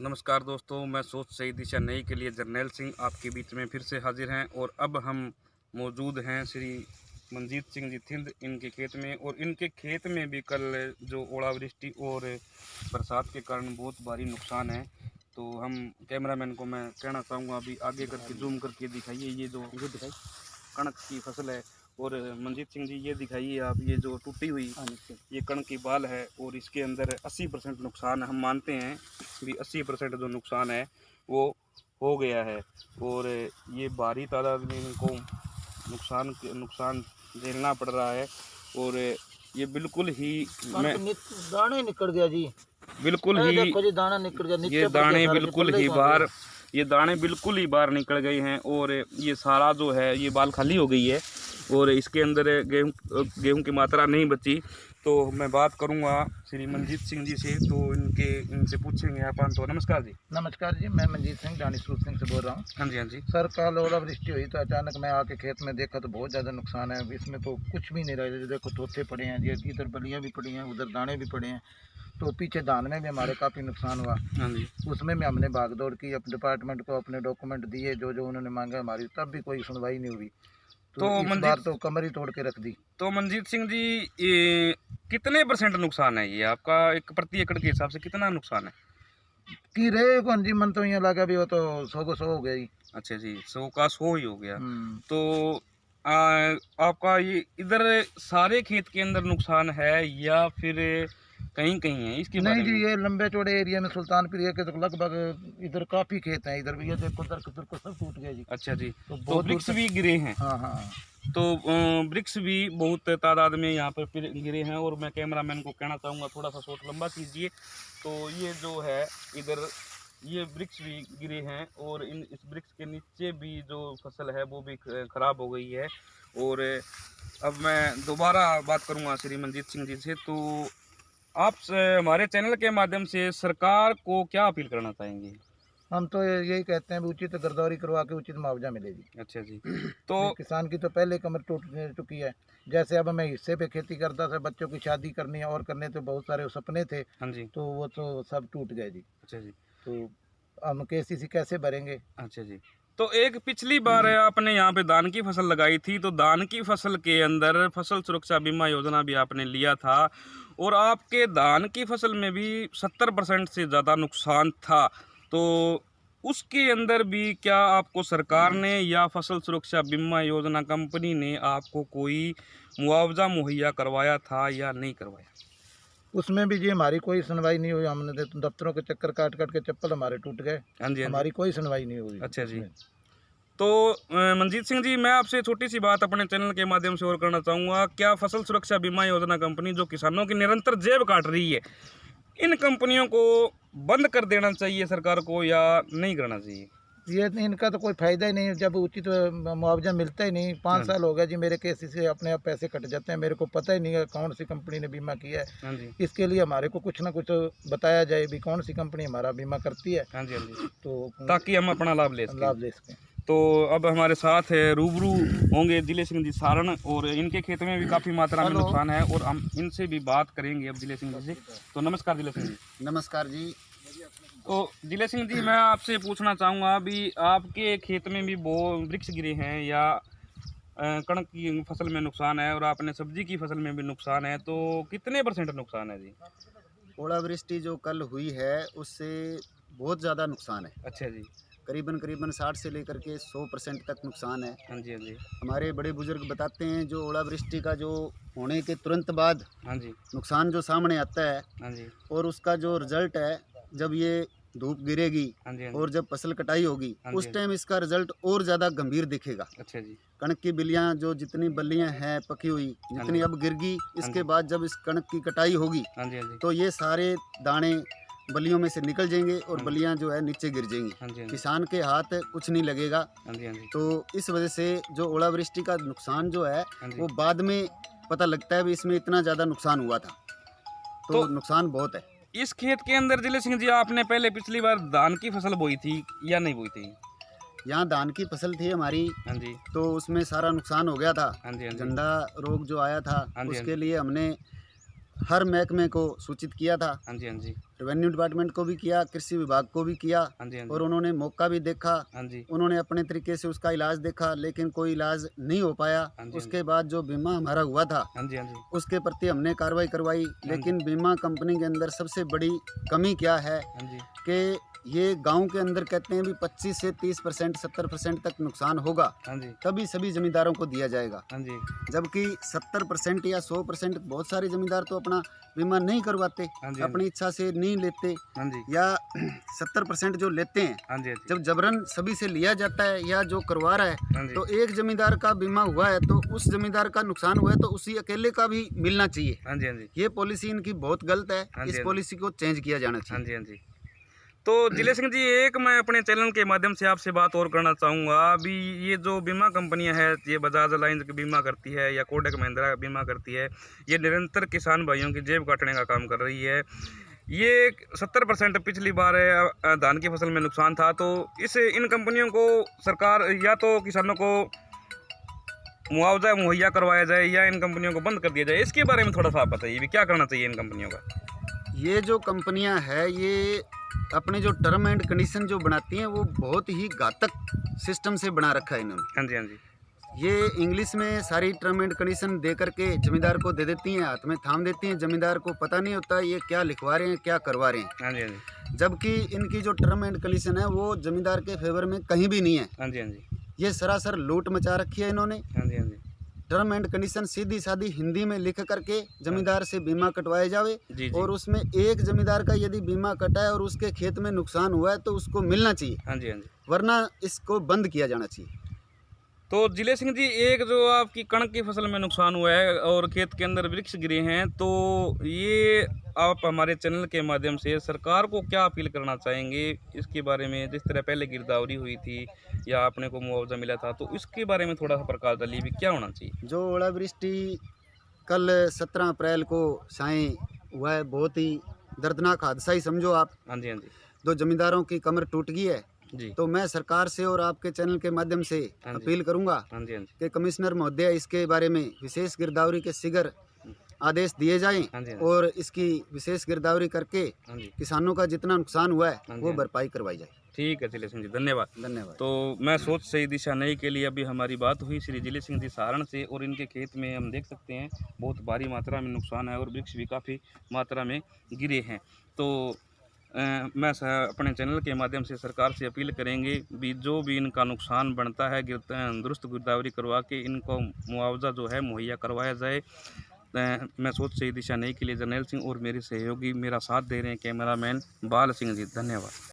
नमस्कार दोस्तों, मैं सोच सही दिशा नई के लिए जर्नैल सिंह आपके बीच में फिर से हाजिर हैं। और अब हम मौजूद हैं श्री मनजीत सिंह जी थिंद इनके खेत में। और इनके खेत में भी कल जो ओलावृष्टि और बरसात के कारण बहुत भारी नुकसान है। तो हम कैमरामैन को मैं कहना चाहूँगा अभी आगे करके जूम करके दिखाइए, ये दिखाई कणक की फसल है। और मनजीत सिंह जी ये दिखाइए आप, ये जो टूटी हुई ये कणक की बाल है और इसके अंदर 80% नुकसान हम मानते हैं भी 80% जो नुकसान है वो हो गया है। और ये भारी तादाद में इनको नुकसान झेलना पड़ रहा है। और ये बिल्कुल ही दाने निकल गया जी, बिल्कुल ही देखो जी दाना निकल गया, नीचे ये पड़ दाने गया, बिल्कुल ही बाहर, ये दाने बिल्कुल ही बाहर निकल गए हैं। और ये सारा जो है ये बाल खाली हो गई है और इसके अंदर गेहूं की मात्रा नहीं बची। तो मैं बात करूंगा श्री मनजीत सिंह जी से, तो इनसे पूछेंगे अपन। तो नमस्कार जी। नमस्कार जी, मैं मनजीत सिंह जानीसरूप सिंह से बोल रहा हूँ। हाँ जी, हाँ जी। सर कल ओलावृष्टि हुई तो अचानक मैं आके खेत में देखा तो बहुत ज़्यादा नुकसान है। इसमें तो कुछ भी नहीं रहा, देखो तोते पड़े हैं जी, इधर बलियाँ भी पड़ी हैं, उधर दाने भी पड़े हैं। तो पीछे धान में भी हमारे काफ़ी नुकसान हुआ। हाँ जी। उसमें भी हमने भागदौड़ की, अपने डिपार्टमेंट को अपने डॉक्यूमेंट दिए जो उन्होंने मांगा हमारी, तब भी कोई सुनवाई नहीं हुई। तो इस बार तो कमर ही तोड़ के रख दी। तो मनजीत सिंह जी, ये कितने % नुकसान है ये आपका, एक प्रति एकड़ के हिसाब से कितना नुकसान है? कि रे कौन जी, मन तो यहाँ लगा भी वो तो 100 को 100 हो गया ही। अच्छा जी, 100 का 100 ही हो गया। तो आ, आपका ये इधर सारे खेत के अंदर नुकसान है या फिर कहीं कहीं है इसके बारे नहीं जी, में? ये लंबे चौड़े एरिया में सुल्तानपुर एरिया के तो लगभग इधर काफी खेत हैं। इधर भी ये देखो, दरख्त को सब टूट गया जी। अच्छा जी। तो तो बहुत दूर वृक्ष तक। भी गिरे हैं। हाँ हाँ। तो वृक्ष भी बहुत तादाद में यहाँ पर फिर गिरे हैं। और मैं कैमरामैन को कहना चाहूँगा थोड़ा सा शॉट लंबा कीजिए। तो ये जो है इधर ये वृक्ष भी गिरे हैं और इस वृक्ष के नीचे भी जो फसल है वो भी खराब हो गई है। और अब मैं दोबारा बात करूँगा श्री मनजीत सिंह जी से। तो आप हमारे चैनल के माध्यम से सरकार को क्या अपील करना चाहेंगे? हम तो यही कहते हैं भी उचित गिरदावरी करवा के उचित मुआवजा मिले जी। अच्छा जी। तो भी किसान की तो पहले कमर टूट चुकी है। जैसे अब मैं हिस्से पे खेती करता था, बच्चों की शादी करनी है और करने तो बहुत सारे सपने थे। हाँ जी। तो वो तो सब टूट गए जी। अच्छा जी। तो हम केसीसी कैसे भरेंगे? अच्छा जी। तो एक पिछली बार आपने यहाँ पे धान की फसल लगाई थी, तो धान की फसल के अंदर फसल सुरक्षा बीमा योजना भी आपने लिया था और आपके धान की फसल में भी 70% से ज़्यादा नुकसान था। तो उसके अंदर भी क्या आपको सरकार ने या फसल सुरक्षा बीमा योजना कंपनी ने आपको कोई मुआवजा मुहैया करवाया था या नहीं करवाया? उसमें भी जी हमारी कोई सुनवाई नहीं हुई। हमने तो दफ्तरों के चक्कर काट काट के चप्पल हमारे टूट गए। हाँ जी, हाँ जी। हमारी कोई सुनवाई नहीं हुई। अच्छा जी। उसमें। तो मनजीत सिंह जी, मैं आपसे छोटी सी बात अपने चैनल के माध्यम से और करना चाहूँगा। क्या फसल सुरक्षा बीमा योजना कंपनी जो किसानों की निरंतर जेब काट रही है, इन कंपनियों को बंद कर देना चाहिए सरकार को या नहीं करना चाहिए? ये इनका तो कोई फायदा ही नहीं, जब उचित मुआवजा मिलता ही नहीं। 5 साल हो गया जी मेरे केस से अपने आप पैसे कट जाते हैं। मेरे को पता ही नहीं है कौन सी कंपनी ने बीमा किया है। हाँ जी। इसके लिए हमारे को कुछ ना कुछ बताया जाए भी कौन सी कंपनी हमारा बीमा करती है। हाँ जी, हाँ जी। तो ताकि हम अपना लाभ ले सकें। लाभ ले सकें। तो अब हमारे साथ रूबरू होंगे दिलेश सिंह जी सारण, और इनके खेत में भी काफ़ी मात्रा में नुकसान है और हम इनसे भी बात करेंगे अब दिलेश सिंह जी से। तो नमस्कार दिलेश सिंह जी। नमस्कार जी। तो दिलेश सिंह जी, मैं आपसे पूछना चाहूँगा भी आपके खेत में भी वो वृक्ष गिरे हैं या कणक की फसल में नुकसान है और आपने सब्जी की फसल में भी नुकसान है, तो कितने % नुकसान है जी? ओलावृष्टि जो कल हुई है उससे बहुत ज़्यादा नुकसान है। अच्छा जी। करीबन 60 से लेकर के 100% तक नुकसान है। हाँ जी, हाँ जी। हमारे बड़े बुजुर्ग बताते हैं जो ओलावृष्टि का जो होने के तुरंत बाद हाँ जी। नुकसान जो सामने आता है हाँ जी। और उसका जो रिजल्ट है जब ये धूप गिरेगी हाँ जी, हाँ जी। और जब फसल कटाई होगी हाँ जी, उस हाँ जी। टाइम इसका रिजल्ट और ज़्यादा गंभीर दिखेगा। अच्छा जी। कणक की बिल्लियाँ जो जितनी बल्लियाँ हैं पकी हुई जितनी अब गिर गई, इसके बाद जब इस कणक की कटाई होगी हाँ जी, हाँ जी। तो ये सारे दाने बलियों में से निकल जाएंगे और बलियां जो है नीचे गिर हाँ जाएंगी। जी, हाँ जी। किसान के हाथ कुछ नहीं लगेगा। हाँ जी, हाँ जी। तो इस वजह से जो ओलावृष्टि का नुकसान जो है हाँ जी। वो बाद में पता लगता है भी इसमें इतना ज़्यादा नुकसान हुआ था। तो नुकसान बहुत है। इस खेत के अंदर दिलेश सिंह जी आपने पहले पिछली बार धान की फसल बोई थी या नहीं बोई थी? यहाँ धान की फसल थी हमारी, हाँ जी। तो उसमें सारा नुकसान हो गया था। हाँ जी, हाँ जी। झंडा रोग जो आया था हाँ जी, हाँ उसके जी। लिए हमने हर महकमे को सूचित किया था। हाँ जी, हाँ जी, रेवेन्यू डिपार्टमेंट को भी किया, कृषि विभाग को भी किया, हाँ जी, हाँ जी, और उन्होंने मौका भी देखा, हाँ जी, उन्होंने अपने तरीके से उसका इलाज देखा, लेकिन कोई इलाज नहीं हो पाया। हाँ जी, उसके बाद जो बीमा हमारा हुआ था हाँ जी, हाँ जी, उसके प्रति हमने कार्रवाई करवाई, लेकिन बीमा कंपनी के अंदर सबसे बड़ी कमी क्या है हाँ जी, कि ये गांव के अंदर कहते हैं भी 25 से 30%, 70% तक नुकसान होगा हाँ जी, तभी सभी जमींदारों को दिया जाएगा, हाँ जी, जबकि 70% या 100% बहुत सारे जमींदार तो अपना बीमा नहीं करवाते, हाँ जी, अपनी इच्छा से नहीं लेते, हाँ जी, या 70% जो लेते हैं हाँ जी, हाँ जी, जब जबरन सभी से लिया जाता है या जो करवा रहा है, हाँ जी, तो एक जमींदार का बीमा हुआ है तो उस जमींदार का नुकसान हुआ है तो उसी अकेले का भी मिलना चाहिए। हाँ जी, हाँ जी, ये पॉलिसी इनकी बहुत गलत है, हाँ जी, इस हाँ जी। पॉलिसी को चेंज किया जाना हाँ चाहिए। जी, हाँ जी। तो जिले सिंह जी, एक मैं अपने चैनल के माध्यम से आपसे बात और करना चाहूँगा। अभी ये जो बीमा कंपनियां हैं, ये बजाज अलायंस की बीमा करती है या कोटक महिंद्रा बीमा करती है, ये निरंतर किसान भाइयों की जेब काटने का काम कर रही है। ये 70% पिछली बार धान की फसल में नुकसान था, तो इन कंपनियों को सरकार या तो किसानों को मुआवजा मुहैया करवाया जाए या इन कंपनियों को बंद कर दिया जाए। इसके बारे में थोड़ा सा आप बताइए भी क्या करना चाहिए इन कंपनियों का। ये जो कंपनियां हैं ये अपने जो टर्म एंड कंडीशन जो बनाती हैं वो बहुत ही घातक सिस्टम से बना रखा है इन्होंने। हाँ जी, हाँ जी, ये इंग्लिश में सारी टर्म एंड कंडीशन दे करके जमींदार को दे देती हैं, हाथ में थाम देती हैं, जमींदार को पता नहीं होता ये क्या लिखवा रहे हैं, क्या करवा रहे हैं। हाँ जी, हाँ जी, जबकि इनकी जो टर्म एंड कंडीशन है वो जमींदार के फेवर में कहीं भी नहीं है। हाँ जी, हाँ जी, ये सरासर लूट मचा रखी है इन्होंने। हाँ जी, हाँ जी, टर्म एंड कंडीशन सीधी सादी हिंदी में लिख करके जमींदार से बीमा कटवाए जावे, जी, जी। और उसमें एक जमींदार का यदि बीमा कटा है और उसके खेत में नुकसान हुआ है तो उसको मिलना चाहिए, हाँ जी, हाँ जी। वरना इसको बंद किया जाना चाहिए। तो जिले सिंह जी, एक जो आपकी कणक की फसल में नुकसान हुआ है और खेत के अंदर वृक्ष गिरे हैं, तो ये आप हमारे चैनल के माध्यम से सरकार को क्या अपील करना चाहेंगे इसके बारे में? जिस तरह पहले गिरदावरी हुई थी या आपने को मुआवजा मिला था, तो इसके बारे में थोड़ा सा प्रकाश डालिए भी क्या होना चाहिए। जो ओलावृष्टि कल 17 अप्रैल को साए हुआ है, बहुत ही दर्दनाक हादसा ही समझो आप। हाँ जी, हाँ जी, दो जमींदारों की कमर टूट गई है, जी, तो मैं सरकार से और आपके चैनल के माध्यम से हाँ जी। अपील करूंगा हाँ जी, हाँ जी, कि कमिश्नर महोदय इसके बारे में विशेष गिरदावरी के शीघ्र आदेश दिए जाएं, हाँ जी, और इसकी विशेष गिरदावरी करके हाँ जी, किसानों का जितना नुकसान हुआ हाँ है जी, वो हाँ जी। भरपाई करवाई जाए। ठीक है जिले सिंह जी, धन्यवाद। धन्यवाद। तो मैं सोच सही दिशा नहीं के लिए अभी हमारी बात हुई श्री जिले सिंह जी सहारण से, और इनके खेत में हम देख सकते हैं बहुत भारी मात्रा में नुकसान है और वृक्ष भी काफ़ी मात्रा में गिरे हैं। तो मैं अपने चैनल के माध्यम से सरकार से अपील करेंगे भी जो भी इनका नुकसान बनता है दुरुस्त गिरदावरी करवा के इनको मुआवजा जो है मुहैया करवाया जाए। मैं सोच सही दिशा नहीं के लिए जर्नैल सिंह और मेरे सहयोगी मेरा साथ दे रहे हैं कैमरामैन बाल सिंह जी। धन्यवाद।